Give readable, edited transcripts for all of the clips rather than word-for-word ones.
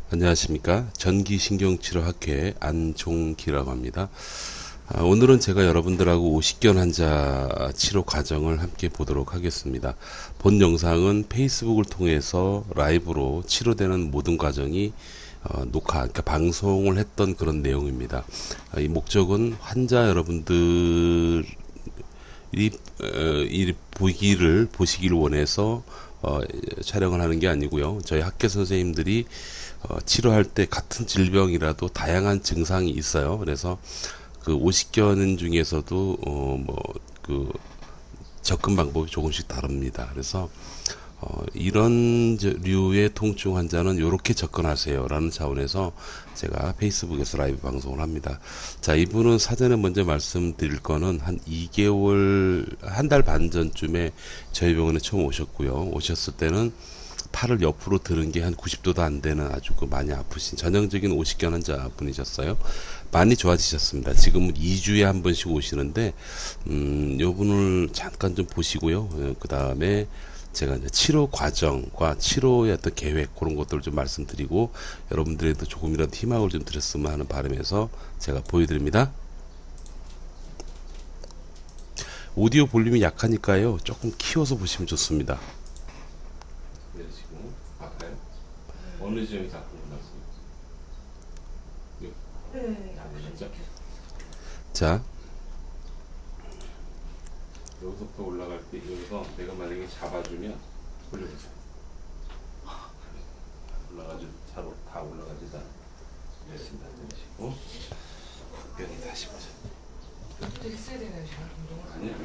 안녕하십니까. 전기신경치료학회 안종기라고 합니다. 오늘은 제가 여러분들하고 오십견 환자 치료 과정을 함께 보도록 하겠습니다. 본 영상은 페이스북을 통해서 라이브로 치료되는 모든 과정이 그러니까 방송을 했던 그런 내용입니다. 이 목적은 환자 여러분들이 이 보시기를 원해서 촬영을 하는 게 아니고요. 저희 학교 선생님들이 치료할 때 같은 질병이라도 다양한 증상이 있어요. 그래서 그 오십견 중에서도 그 접근 방법이 조금씩 다릅니다. 그래서 이런 류의 통증 환자는 이렇게 접근하세요 라는 차원에서 제가 페이스북에서 라이브 방송을 합니다. 자, 이분은 사전에 먼저 말씀드릴 거는 한 2개월, 한 달 반 전쯤에 저희 병원에 처음 오셨고요. 오셨을 때는 팔을 옆으로 드는 게 한 90도도 안 되는 아주 많이 아프신 전형적인 오십견 환자 분이셨어요. 많이 좋아지셨습니다. 지금은 2주에 한 번씩 오시는데 요 분을 잠깐 좀 보시고요. 그 다음에 제가 이제 치료 과정과 치료의 어떤 계획 그런 것들을 좀 말씀드리고 여러분들에도 조금이라도 희망을 좀 드렸으면 하는 바람에서 제가 보여드립니다. 오디오 볼륨이 약하니까요. 조금 키워서 보시면 좋습니다. 내리시고 아파요? 어느 지점이 다 아픈 것 같습니다. 네, 아프죠. 자, 여기서부터 올라갈 때 여기서 내가 만약에 잡아주면 올려보세요. 올라가지 다 올라가지 다 내린다 내리시고 변이 다시 보자. 또 했어야 되나요, 제가 운동을? 아니야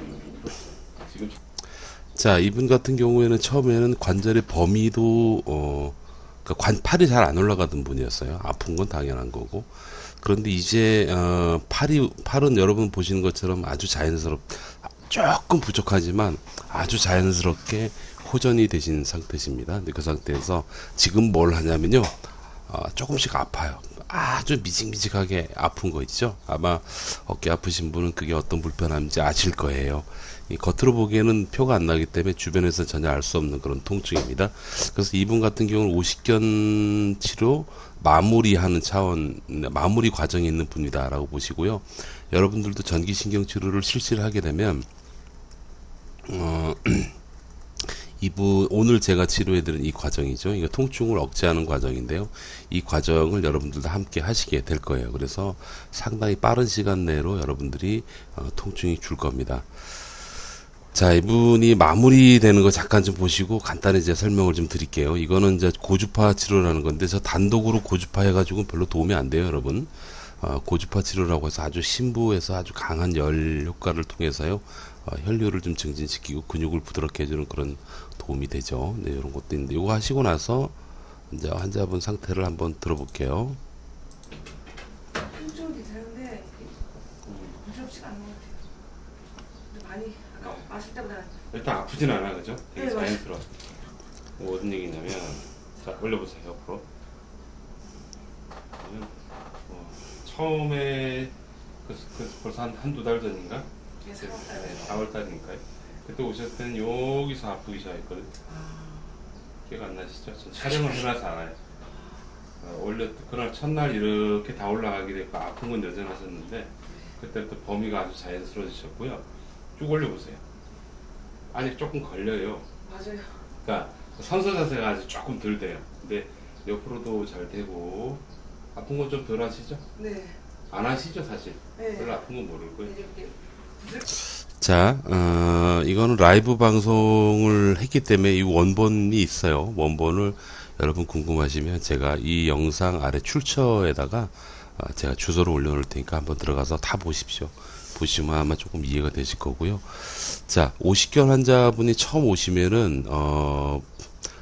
지금. 자, 이분 같은 경우에는 처음에는 관절의 범위도 그러니까 팔이 잘 안 올라가던 분이었어요. 아픈 건 당연한 거고. 그런데 이제 팔은 여러분 보시는 것처럼 아주 조금 부족하지만 아주 자연스럽게 호전이 되신 상태십니다. 그 상태에서 지금 뭘 하냐면요, 조금씩 아파요. 아주 미직미직하게 아픈 거 있죠. 아마 어깨 아프신 분은 그게 어떤 불편함인지 아실 거예요. 이 겉으로 보기에는 표가 안 나기 때문에 주변에서 전혀 알 수 없는 그런 통증입니다. 그래서 이분 같은 경우는 오십견 치료 마무리하는 마무리 과정에 있는 분이다라고 보시고요. 여러분들도 전기신경 치료를 실시를 하게 되면 오늘 제가 치료해드린 이 과정이죠. 이거 통증을 억제하는 과정인데요. 이 과정을 여러분들도 함께 하시게 될 거예요. 그래서 상당히 빠른 시간 내로 여러분들이 통증이 줄 겁니다. 자, 이분이 마무리되는 거 잠깐 좀 보시고 간단히 이제 설명을 좀 드릴게요. 이거는 이제 고주파 치료라는 건데 저 단독으로 고주파 해가지고 별로 도움이 안 돼요, 여러분. 고주파 치료라고 해서 아주 심부에서 아주 강한 열 효과를 통해서요. 혈류를 좀 증진시키고 근육을 부드럽게 해주는 그런 도움이 되죠. 네, 이런 것도 있는데 이거 하시고 나서 이제 환자분 상태를 한번 들어볼게요. 통증은 괜찮은데 부드럽지가 않은 것 같아요. 근데 많이 아까 마실 때보다 일단 아프진 않아, 그죠? 되게 네, 자연스러워. 무슨 얘기냐면, 자, 올려보세요, 옆으로. 처음에 벌써 한두 달 전인가? 네, 네, 4월달에 4월달이니까요. 그때 오셨을 때는 여기서 아프기 시작했거든요. 기억 안 나시죠? 전 촬영을 해놔서 알아요. 그날 첫날 이렇게 다 올라가게 됐고 아픈 건 여전하셨는데 그때부터 범위가 아주 자연스러워지셨고요. 쭉 올려보세요. 아직 조금 걸려요. 맞아요. 그러니까 선서 자세가 아직 조금 덜 돼요. 근데 옆으로도 잘 되고 아픈 건 좀 덜 하시죠? 네. 안 하시죠, 사실. 네. 별로 아픈 건 모를 거예요. 이렇게 자, 이거는 라이브 방송을 했기 때문에 이 원본이 있어요. 원본을 여러분 궁금하시면 제가 이 영상 아래 출처에다가 제가 주소를 올려놓을 테니까 한번 들어가서 다 보십시오. 보시면 아마 조금 이해가 되실 거고요. 자, 오십견 환자분이 처음 오시면은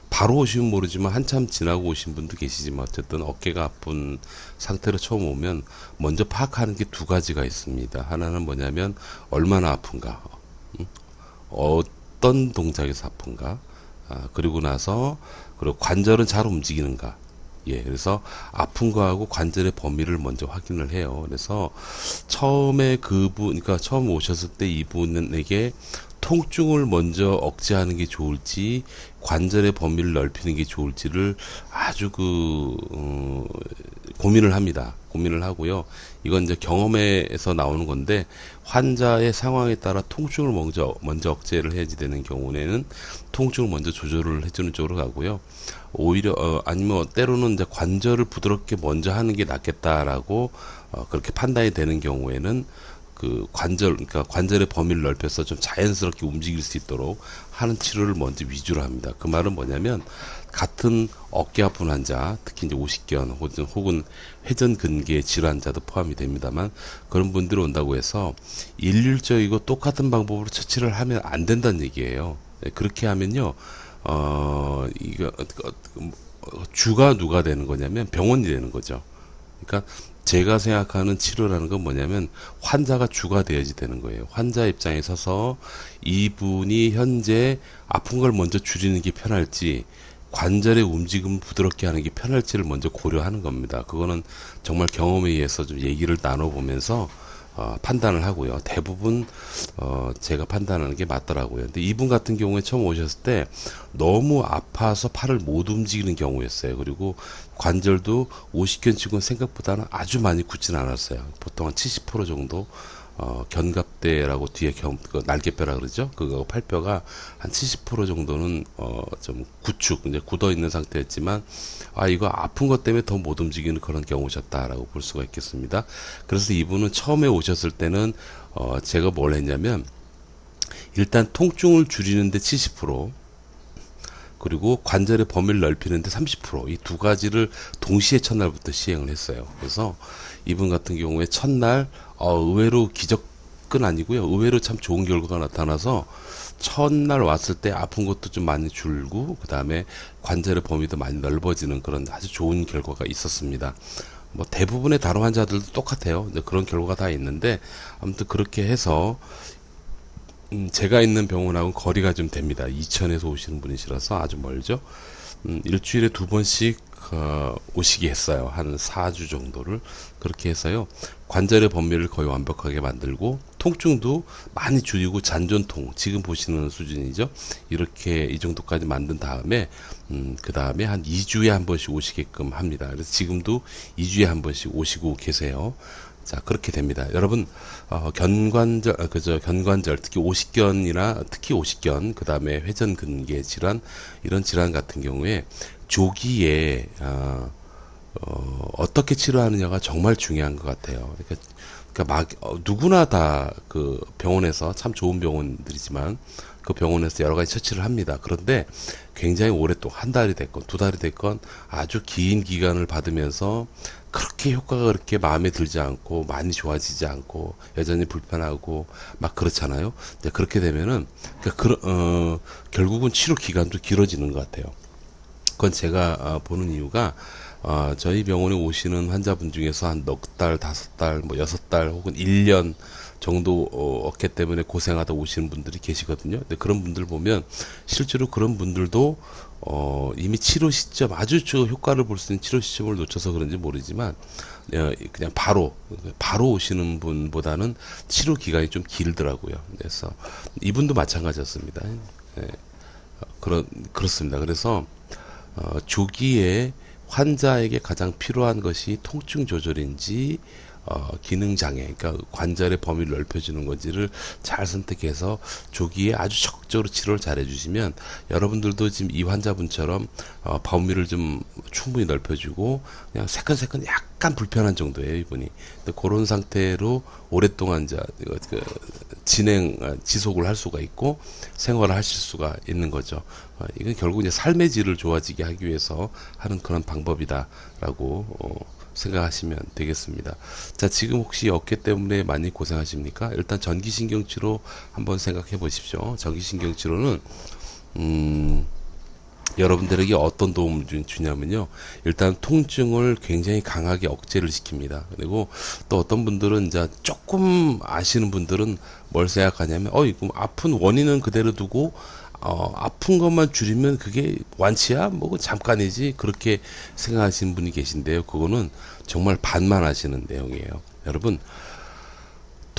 바로 오시면 모르지만 한참 지나고 오신 분도 계시지만 어쨌든 어깨가 아픈 상태로 처음 오면 먼저 파악하는 게 두 가지가 있습니다. 하나는 뭐냐면 얼마나 아픈가, 어떤 동작에서 아픈가, 그리고 나서 그리고 관절은 잘 움직이는가. 예, 그래서 아픈 거하고 관절의 범위를 먼저 확인을 해요. 그래서 처음에 그러니까 처음 오셨을 때 이분에게 통증을 먼저 억제하는 게 좋을지 관절의 범위를 넓히는 게 좋을지를 아주 고민을 합니다. 고민을 하고요. 이건 이제 경험에서 나오는 건데 환자의 상황에 따라 통증을 먼저 억제를 해야지 되는 경우에는 통증을 먼저 조절을 해주는 쪽으로 가고요. 오히려 아니면 때로는 이제 관절을 부드럽게 먼저 하는 게 낫겠다라고 그렇게 판단이 되는 경우에는 그러니까 관절의 범위를 넓혀서 좀 자연스럽게 움직일 수 있도록 하는 치료를 먼저 위주로 합니다. 그 말은 뭐냐면, 같은 어깨 아픈 환자, 특히 이제 오십견 혹은 회전근개 질환자도 포함이 됩니다만, 그런 분들이 온다고 해서 일률적이고 똑같은 방법으로 처치를 하면 안 된다는 얘기예요. 그렇게 하면요, 이거, 주가 누가 되는 거냐면 병원이 되는 거죠. 그러니까 제가 생각하는 치료라는 건 뭐냐면 환자가 주가 되어야지 되는 거예요. 환자 입장에 서서 이분이 현재 아픈 걸 먼저 줄이는 게 편할지 관절의 움직임을 부드럽게 하는 게 편할지를 먼저 고려하는 겁니다. 그거는 정말 경험에 의해서 좀 얘기를 나눠보면서 판단을 하고요. 대부분 제가 판단하는 게 맞더라고요. 근데 이분 같은 경우에 처음 오셨을 때 너무 아파서 팔을 못 움직이는 경우였어요. 그리고 관절도 50견 치고는 생각보다는 아주 많이 굳진 않았어요. 보통 한 70% 정도 견갑대라고 뒤에 날개뼈라 그러죠. 그거 팔뼈가 한 70% 정도는 좀 이제 굳어 있는 상태였지만, 이거 아픈 것 때문에 더 못 움직이는 그런 경우셨다라고 볼 수가 있겠습니다. 그래서 이분은 처음에 오셨을 때는 제가 뭘 했냐면, 일단 통증을 줄이는데 70%, 그리고 관절의 범위를 넓히는데 30%, 이 두 가지를 동시에 첫날부터 시행을 했어요. 그래서 이분 같은 경우에 첫날 의외로 기적은 아니고요. 의외로 참 좋은 결과가 나타나서 첫날 왔을 때 아픈 것도 좀 많이 줄고, 그 다음에 관절의 범위도 많이 넓어지는 그런 아주 좋은 결과가 있었습니다. 뭐 대부분의 다른 환자들도 똑같아요. 이제 그런 결과가 다 있는데, 아무튼 그렇게 해서 제가 있는 병원하고는 거리가 좀 됩니다. 이천에서 오시는 분이시라서 아주 멀죠. 일주일에 2번씩 오시게 했어요. 한 4주 정도를. 그렇게 해서요, 관절의 범위를 거의 완벽하게 만들고 통증도 많이 줄이고 잔존통, 지금 보시는 수준이죠. 이렇게 이 정도까지 만든 다음에 그 다음에 한 2주에 한 번씩 오시게끔 합니다. 그래서 지금도 2주에 한 번씩 오시고 계세요. 자, 그렇게 됩니다. 여러분, 견관절, 특히 오십견, 그 다음에 회전근개 질환, 이런 질환 같은 경우에 조기에, 어떻게 치료하느냐가 정말 중요한 것 같아요. 누구나 다 병원에서, 참 좋은 병원들이지만, 그 병원에서 여러 가지 처치를 합니다. 그런데 굉장히 오랫동안, 한 달이 됐건, 2달이 됐건, 아주 긴 기간을 받으면서 그렇게 효과가 그렇게 마음에 들지 않고 많이 좋아지지 않고 여전히 불편하고 막 그렇잖아요. 이제 그렇게 되면은 결국은 치료 기간도 길어지는 것 같아요. 그건 제가 보는 이유가 저희 병원에 오시는 환자분 중에서 한 넉 달, 5달, 뭐 6달 혹은 1년 정도 어깨 때문에 고생하다 오시는 분들이 계시거든요. 근데 그런 분들 보면 실제로 그런 분들도 이미 치료 시점, 아주 효과를 볼 수 있는 치료 시점을 놓쳐서 그런지 모르지만 그냥 바로 오시는 분보다는 치료 기간이 좀 길더라고요. 그래서 이분도 마찬가지였습니다. 예, 그렇습니다. 그래서 조기에 환자에게 가장 필요한 것이 통증 조절인지 기능 장애, 그러니까 관절의 범위를 넓혀주는 건지를 잘 선택해서 조기에 아주 적극적으로 치료를 잘 해주시면 여러분들도 지금 이 환자분처럼 범위를 좀 충분히 넓혀주고 그냥 세컨 약간 불편한 정도예요, 이분이. 그런 상태로 오랫동안 지속을 할 수가 있고 생활을 하실 수가 있는 거죠. 이건 결국 이제 삶의 질을 좋아지게 하기 위해서 하는 그런 방법이다라고 생각하시면 되겠습니다. 자, 지금 혹시 어깨 때문에 많이 고생하십니까? 일단 전기신경치료 한번 생각해 보십시오. 전기신경치료는 여러분들에게 어떤 도움을 주냐면요, 일단 통증을 굉장히 강하게 억제를 시킵니다. 그리고 또 어떤 분들은 이제 조금 아시는 분들은 뭘 생각하냐면 이거 아픈 원인은 그대로 두고 아픈 것만 줄이면 그게 완치야? 뭐 잠깐이지, 그렇게 생각하시는 분이 계신데요. 그거는 정말 반만 하시는 내용이에요. 여러분,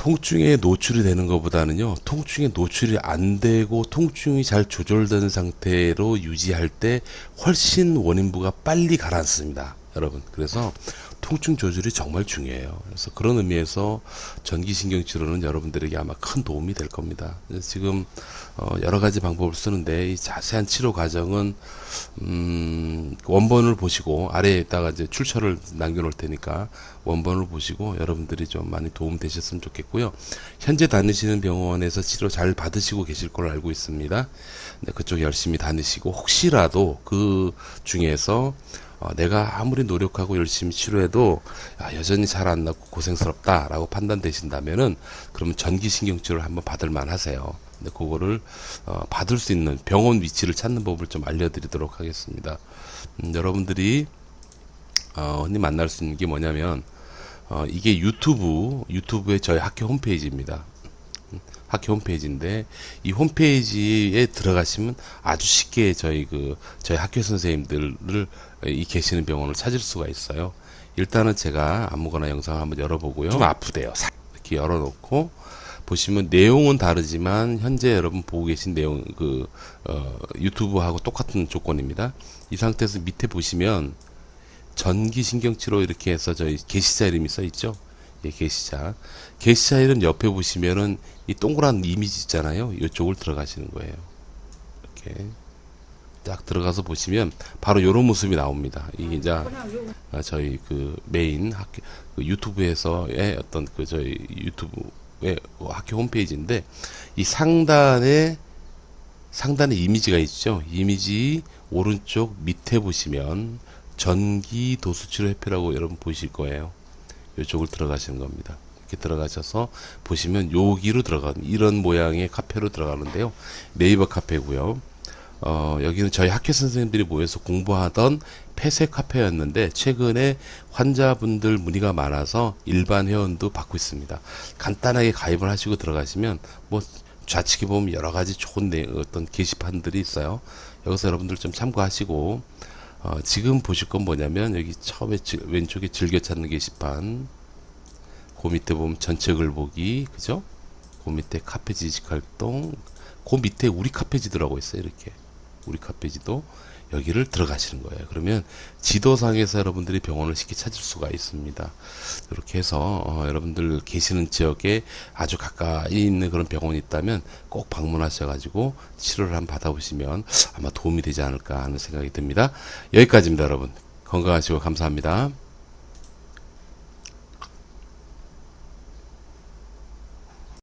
통증에 노출이 되는 것보다는요, 통증에 노출이 안 되고 통증이 잘 조절되는 상태로 유지할 때 훨씬 원인부가 빨리 가라앉습니다, 여러분. 그래서 통증 조절이 정말 중요해요. 그래서 그런 의미에서 전기신경치료는 여러분들에게 아마 큰 도움이 될 겁니다. 그래서 지금 여러 가지 방법을 쓰는데 이 자세한 치료 과정은 원본을 보시고 아래에다가 이제 출처를 남겨놓을 테니까 원본을 보시고 여러분들이 좀 많이 도움 되셨으면 좋겠고요. 현재 다니시는 병원에서 치료 잘 받으시고 계실 걸로 알고 있습니다. 네, 그쪽 열심히 다니시고 혹시라도 그 중에서 내가 아무리 노력하고 열심히 치료해도 여전히 잘 안 낫고 고생스럽다라고 판단되신다면은 그러면 전기신경치료를 한번 받을 만하세요. 근데 그거를 받을 수 있는 병원 위치를 찾는 법을 좀 알려드리도록 하겠습니다. 여러분들이 흔히 만날 수 있는 게 뭐냐면 이게 유튜브에 저희 학교 홈페이지입니다. 학교 홈페이지인데 이 홈페이지에 들어가시면 아주 쉽게 저희 학교 선생님들을 이 계시는 병원을 찾을 수가 있어요. 일단은 제가 아무거나 영상을 한번 열어보고요. 좀 아프대요. 이렇게 열어놓고 보시면 내용은 다르지만 현재 여러분 보고 계신 내용 유튜브하고 똑같은 조건입니다. 이 상태에서 밑에 보시면 전기신경치료 이렇게 해서 저희 게시자 이름이 써 있죠. 예, 게시자 이름 옆에 보시면은 이 동그란 이미지 있잖아요. 이쪽을 들어가시는 거예요. 이렇게 딱 들어가서 보시면 바로 이런 모습이 나옵니다. 이게 이제 저희 메인 학교 유튜브에서의 어떤 저희 유튜브의 학교 홈페이지인데 이 상단에 이미지가 있죠. 이미지 오른쪽 밑에 보시면 전기도수치료협회라고 여러분 보실 거예요. 이쪽을 들어가시는 겁니다. 이렇게 들어가셔서 보시면 여기로 들어가는 이런 모양의 카페로 들어가는데요. 네이버 카페고요. 여기는 저희 학교 선생님들이 모여서 공부하던 폐쇄 카페였는데 최근에 환자분들 문의가 많아서 일반 회원도 받고 있습니다. 간단하게 가입을 하시고 들어가시면 뭐 좌측에 보면 여러 가지 좋은 어떤 게시판들이 있어요. 여기서 여러분들 좀 참고하시고 지금 보실 건 뭐냐면 여기 처음에 왼쪽에 즐겨 찾는 게시판 그 밑에 보면 전체 글 보기 그죠? 그 밑에 카페 지식 활동 그 밑에 우리 카페지도라고 있어요. 이렇게 우리 카페지도 여기를 들어가시는 거예요. 그러면 지도상에서 여러분들이 병원을 쉽게 찾을 수가 있습니다. 이렇게 해서 여러분들 계시는 지역에 아주 가까이 있는 그런 병원이 있다면 꼭 방문하셔가지고 치료를 한번 받아보시면 아마 도움이 되지 않을까 하는 생각이 듭니다. 여기까지입니다, 여러분. 건강하시고 감사합니다.